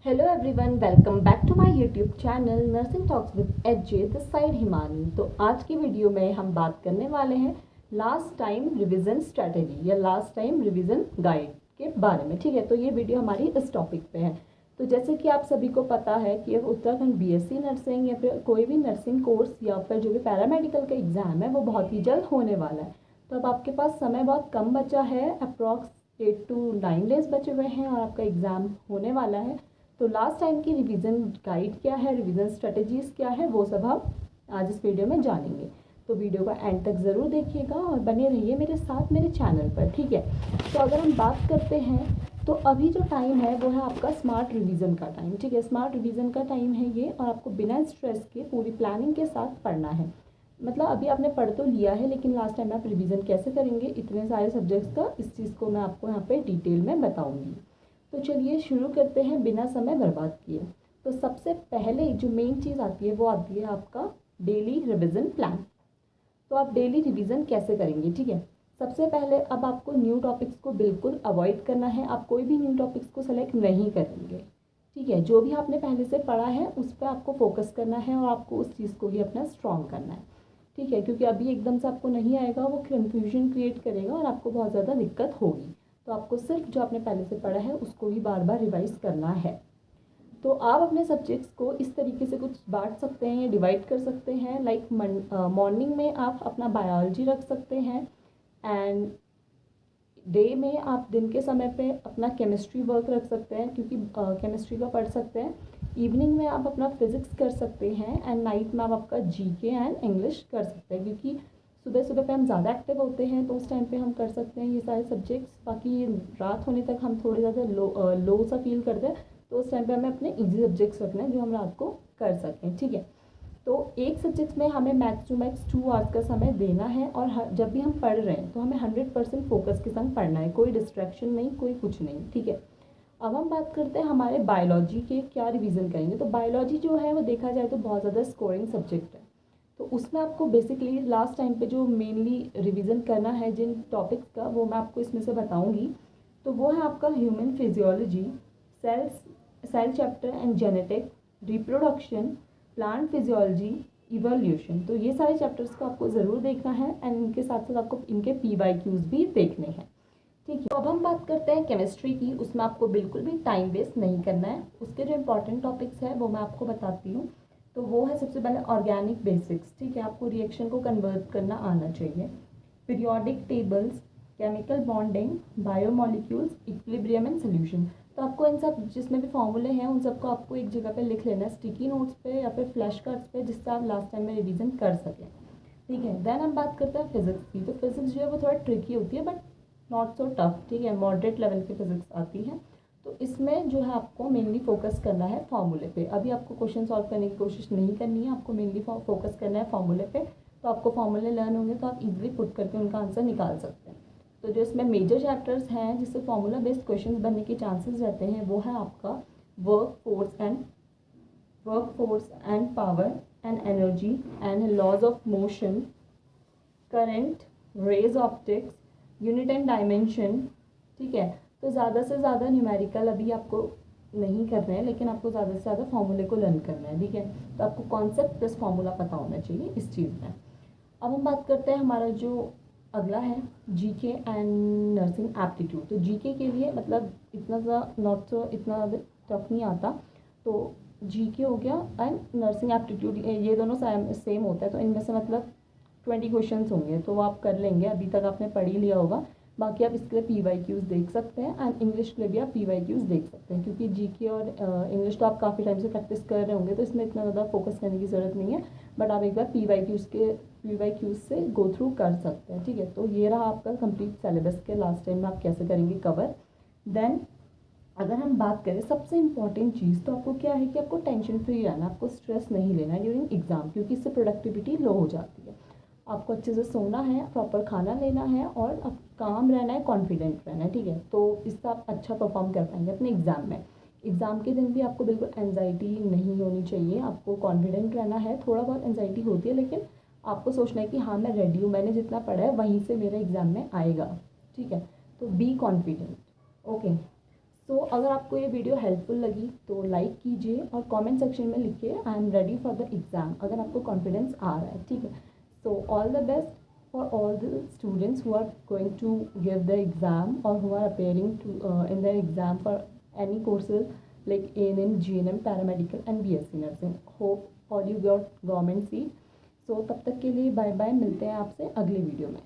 Hello everyone, welcome back to my YouTube channel nursing talks with HJ this side Himani. तो आज की video में हम बात करने वाले हैं लास्ट टाइम रिवीजन स्ट्रेटेजी या लास्ट टाइम रिवीजन गाइड के बारे में। ठीक है, तो ये वीडियो हमारी इस टॉपिक पे है। तो जैसे कि आप सभी को पता है कि उत्तराखंड बीएससी नर्सिंग या फिर कोई भी नर्सिंग कोर्स या फिर जो भी पैरामेडिकल का एग्ज़ाम है वो बहुत ही जल्द होने वाला है। तो अब आपके पास समय बहुत कम बचा है, अप्रॉक्स 8 to 9 डेज बचे हुए हैं और आपका एग्ज़ाम होने वाला है। तो लास्ट टाइम की रिवीजन गाइड क्या है, रिवीजन स्ट्रेटजीज़ क्या है, वो सब हम आज इस वीडियो में जानेंगे। तो वीडियो का एंड तक ज़रूर देखिएगा और बने रहिए मेरे साथ मेरे चैनल पर। ठीक है, तो अगर हम बात करते हैं तो अभी जो टाइम है वो है आपका स्मार्ट रिवीजन का टाइम। ठीक है, स्मार्ट रिवीजन का टाइम है ये और आपको बिना स्ट्रेस के पूरी प्लानिंग के साथ पढ़ना है। मतलब अभी आपने पढ़ तो लिया है लेकिन लास्ट टाइम आप रिवीजन कैसे करेंगे इतने सारे सब्जेक्ट्स का, इस चीज़ को मैं आपको यहाँ पे डिटेल में बताऊँगी। तो चलिए शुरू करते हैं बिना समय बर्बाद किए। तो सबसे पहले जो मेन चीज़ आती है वो आती है आपका डेली रिवीजन प्लान। तो आप डेली रिवीजन कैसे करेंगे? ठीक है, सबसे पहले अब आपको न्यू टॉपिक्स को बिल्कुल अवॉइड करना है। आप कोई भी न्यू टॉपिक्स को सेलेक्ट नहीं करेंगे। ठीक है, जो भी आपने पहले से पढ़ा है उस पर आपको फोकस करना है और आपको उस चीज़ को ही अपना स्ट्रॉन्ग करना है। ठीक है, क्योंकि अभी एकदम से आपको नहीं आएगा, वो कन्फ्यूजन क्रिएट करेगा और आपको बहुत ज़्यादा दिक्कत होगी। तो आपको सिर्फ जो आपने पहले से पढ़ा है उसको ही बार बार रिवाइज करना है। तो आप अपने सब्जेक्ट्स को इस तरीके से कुछ बांट सकते हैं या डिवाइड कर सकते हैं। लाइक मॉर्निंग में आप अपना बायोलॉजी रख सकते हैं एंड डे में आप दिन के समय पे अपना केमिस्ट्री वर्क रख सकते हैं क्योंकि केमिस्ट्री का पढ़ सकते हैं। इवनिंग में आप अपना फिज़िक्स कर सकते हैं एंड नाइट में आप आपका जीके एंड इंग्लिश कर सकते हैं क्योंकि सुबह सुबह पे हम ज़्यादा एक्टिव होते हैं तो उस टाइम पे हम कर सकते हैं ये सारे सब्जेक्ट्स। बाकी रात होने तक हम थोड़े ज़्यादा लो सा फील करते हैं तो उस टाइम पे हमें अपने इजी सब्जेक्ट्स रखने हैं जो हम रात को कर सकें। ठीक है, तो एक सब्जेक्ट में हमें मैक्स टू मैक्स 2 आवर्स का समय देना है और जब भी हम पढ़ रहे हैं तो हमें 100% फोकस के संग पढ़ना है, कोई डिस्ट्रैक्शन नहीं, कोई कुछ नहीं। ठीक है, अब हम बात करते हैं हमारे बायोलॉजी के क्या रिवीजन करेंगे। तो बायोलॉजी जो है वो देखा जाए तो बहुत ज़्यादा स्कोरिंग सब्जेक्ट है। तो उसमें आपको बेसिकली लास्ट टाइम पे जो मेनली रिवीजन करना है जिन टॉपिक्स का, वो मैं आपको इसमें से बताऊंगी। तो वो है आपका human physiology, cell chapter and genetic, reproduction, plant physiology, evolution. तो ये सारे चैप्टर्स को आपको ज़रूर देखना है एंड इनके साथ साथ आपको इनके PYQs भी देखने हैं। ठीक है, तो अब हम बात करते हैं केमिस्ट्री की। उसमें आपको बिल्कुल भी टाइम वेस्ट नहीं करना है। उसके जो इंपॉर्टेंट टॉपिक्स हैं वो मैं आपको बताती हूँ। तो वो है सबसे पहले ऑर्गेनिक बेसिक्स। ठीक है, आपको रिएक्शन को कन्वर्ट करना आना चाहिए। Periodic tables, chemical bonding, biomolecules, equilibrium and solution. तो आपको इन सब जिसमें भी फॉर्मूले हैं उन सबको आपको एक जगह पे लिख लेना है, स्टिकी नोट्स पे या फिर फ्लैश कार्ड्स पे, जिससे आप लास्ट टाइम में रिवीजन कर सकें। ठीक है, देन हम बात करते हैं फिजिक्स की। तो फिजिक्स जो है वो थोड़ा ट्रिकी होती है बट नॉट सो टफ। ठीक है, मॉडरेट लेवल की फिजिक्स आती है। तो इसमें जो है आपको मेनली फोकस करना है फॉर्मूले पे। अभी आपको क्वेश्चन सॉल्व करने की कोशिश नहीं करनी है, आपको मेनली फोकस करना है फॉर्मूले पे। तो आपको फॉर्मूले लर्न होंगे तो आप इजीली पुट करके उनका आंसर निकाल सकते हैं। तो जो इसमें मेजर चैप्टर्स हैं जिससे फॉर्मूला बेस्ड क्वेश्चंस बनने के चांसेस रहते हैं वो है आपका work force and power and energy and laws of motion, current, rays optics, unit and dimension. ठीक है, तो ज़्यादा से ज़्यादा न्यूमेरिकल अभी आपको नहीं करना है लेकिन आपको ज़्यादा से ज़्यादा फॉर्मूले को लर्न करना है। ठीक है, तो आपको कॉन्सेप्ट प्लस फॉर्मूला पता होना चाहिए इस चीज़ में। अब हम बात करते हैं हमारा जो अगला है जीके एंड नर्सिंग एप्टीट्यूड। तो जीके के लिए मतलब इतना सा नॉट सो इतना टफ नहीं आता। तो जीके हो गया एंड नर्सिंग एप्टीट्यूड, ये दोनों सेम होता है। तो इनमें से मतलब 20 क्वेश्चन होंगे तो वो आप कर लेंगे, अभी तक आपने पढ़ ही लिया होगा। बाकी आप इसके लिए PYQs देख सकते हैं एंड इंग्लिश के लिए भी आप PYQs देख सकते हैं क्योंकि जीके और इंग्लिश तो आप काफ़ी टाइम से प्रैक्टिस कर रहे होंगे तो इसमें इतना ज़्यादा फोकस करने की ज़रूरत नहीं है। बट आप एक बार PYQs से गो थ्रू कर सकते हैं। ठीक है, तो ये रहा आपका कंप्लीट सिलेबस के लास्ट टाइम में आप कैसे करेंगे कवर। देन अगर हम बात करें सबसे इम्पॉर्टेंट चीज़, तो आपको क्या है कि आपको टेंशन फ्री रहना, आपको स्ट्रेस नहीं लेना है ड्यूरिंग एग्ज़ाम क्योंकि इससे प्रोडक्टिविटी लो हो जाती है। आपको अच्छे से सोना है, प्रॉपर खाना लेना है और अब काम रहना है, कॉन्फिडेंट रहना है। ठीक है, तो इससे आप अच्छा परफॉर्म कर पाएंगे अपने एग्ज़ाम में। एग्ज़ाम के दिन भी आपको बिल्कुल एंजाइटी नहीं होनी चाहिए, आपको कॉन्फिडेंट रहना है। थोड़ा बहुत एंजाइटी होती है लेकिन आपको सोचना है कि हाँ मैं रेडी हूँ, मैंने जितना पढ़ा है वहीं से मेरे एग्ज़ाम में आएगा। ठीक है, तो बी कॉन्फिडेंट। ओके, सो अगर आपको ये वीडियो हेल्पफुल लगी तो लाइक कीजिए और कमेंट सेक्शन में लिखिए I am ready for the exam, अगर आपको कॉन्फिडेंस आ रहा है, ठीक है। So all the best for all the students who are going to give the exam or who are appearing to in the exam for any courses like ANM, GNM, paramedical and BSc nursing. Hope all you got government seat. So तब तक के लिए bye bye, मिलते हैं आपसे अगली video में।